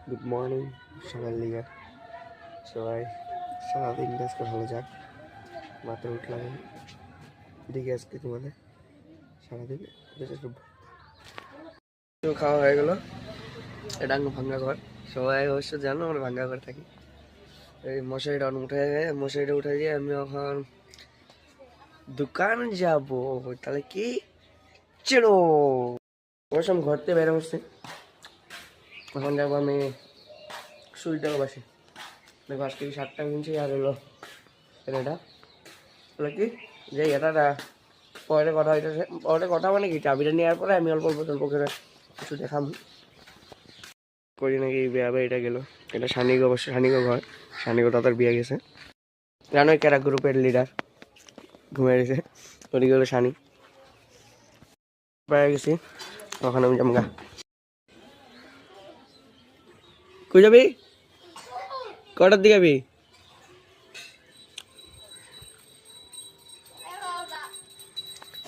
Good morning সকাল দিকে সবাই সারাদিন আজকে ভালো যাক। মাত্র উঠলাম, দিকে আজকে তোমাদের সারাদিন তো খাওয়া হয়ে গেলো। এটা ভাঙ্গা ঘর, সবাই অবশ্য জানো আমরা ভাঙ্গা ঘর থাকি। এই মশারিটা উঠে মশারিটা উঠে দিয়ে আমি এখন দোকান যাব। তাহলে কি চলো অবশ্য আমি ঘর থেকে বেরো বসছি। এখন যাবো আমি সুইটার বাসে। দেখো আজকে 7টা কিনছি আর হলো এটা বলে কি যে এটা পরে কথা হইতেছে। পরে কথা মানে কি চাবিটা নেওয়ার পরে আমি অল্প অল্প করে কিছু দেখাম করি নাকি বিয়া এটা গেল। এটা সানিগো, অবশ্য সানিগো ঘর। সানিগো তাদের বিয়ে গেছে, জানোই কেরা গ্রুপের লিডার ঘুমিয়ে গেছে। ওদিকে হলো সানি পেয়ে গেছি। তখন আমি জামগা কই যাবি, কটার দিকে যাবি?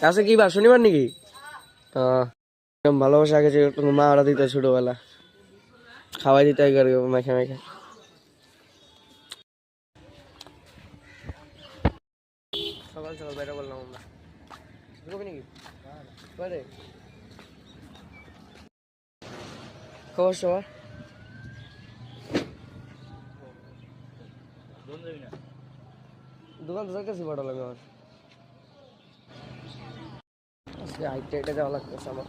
আজকে কি বার, শনিবার নাকি? ভালোবাসা আগে যে মা ওরা দিত ছোটবেলা, খাওয়াই দিতে মেখে মেখে। সকাল সকাল বেরো বললাম আমরা, ঢুকবি নাকি? খবর সবার দোকান তো যাইতেছি বড় লাগে আমার। আজকে হাইটে হেঁটে যাওয়া লাগতেছে আমার।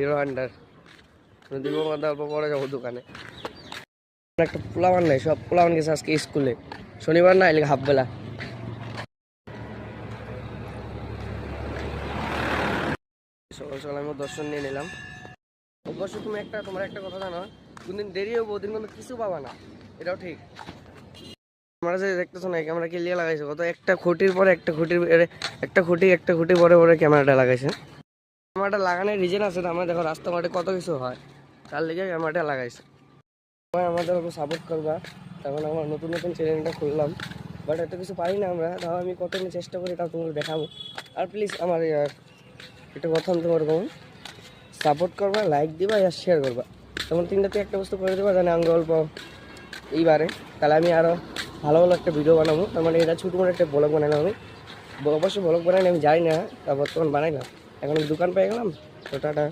হিরো হান্ডার দিব অল্প পরে যাবো দোকানে। একটা পোলাবান নাই, সব পোলাবান গেছে আজকে স্কুলে। শনিবার না এলে হাফ বেলা। সকাল সকাল আমি দর্শন নিয়ে নিলাম। অবশ্য তুমি তোমার একটা কথা জানো, কোনদিন দেরি হবো ওদিন কিন্তু কিছু পাবা না, এটাও ঠিক। আমরা যে দেখতেছো না ক্যামেরা ক্লিয়ার লাগাইছে, কত একটা খুঁটির পরে একটা খুঁটি পরে পরে ক্যামেরাটা লাগাইছে। ক্যামেরাটা লাগানোর রিজন আছে, আমরা দেখো রাস্তা মাঠে কত কিছু হয়, তার লিগে ক্যামেরাটা লাগাইছে। আমাদের ওকে সাপোর্ট করবা। তখন আমার নতুন নতুন চ্যানেলটা খুললাম, বাট এত কিছু পারি না আমরা, তাও আমি কতদিন চেষ্টা করি তাও তোমাকে দেখাবো। আর প্লিজ আমার একটা কথা তোমার কম সাপোর্ট করবা, লাইক দিবা আর শেয়ার করবা। তখন তিনটাতে একটা বস্তু করে দেবা জানে আমি অল্প এইবারে, তাহলে আমি আরও ভালো ভালো একটা ভিডিও বানাবো। তার মানে এটা ছোটো মোটো একটা ব্লগ বানালাম আমি। অবশ্যই ব্লগ বানাই আমি যাই না, তা বর্তমান বানাইলাম। এখন আমি দোকান পেয়ে গেলাম, তো টাটা।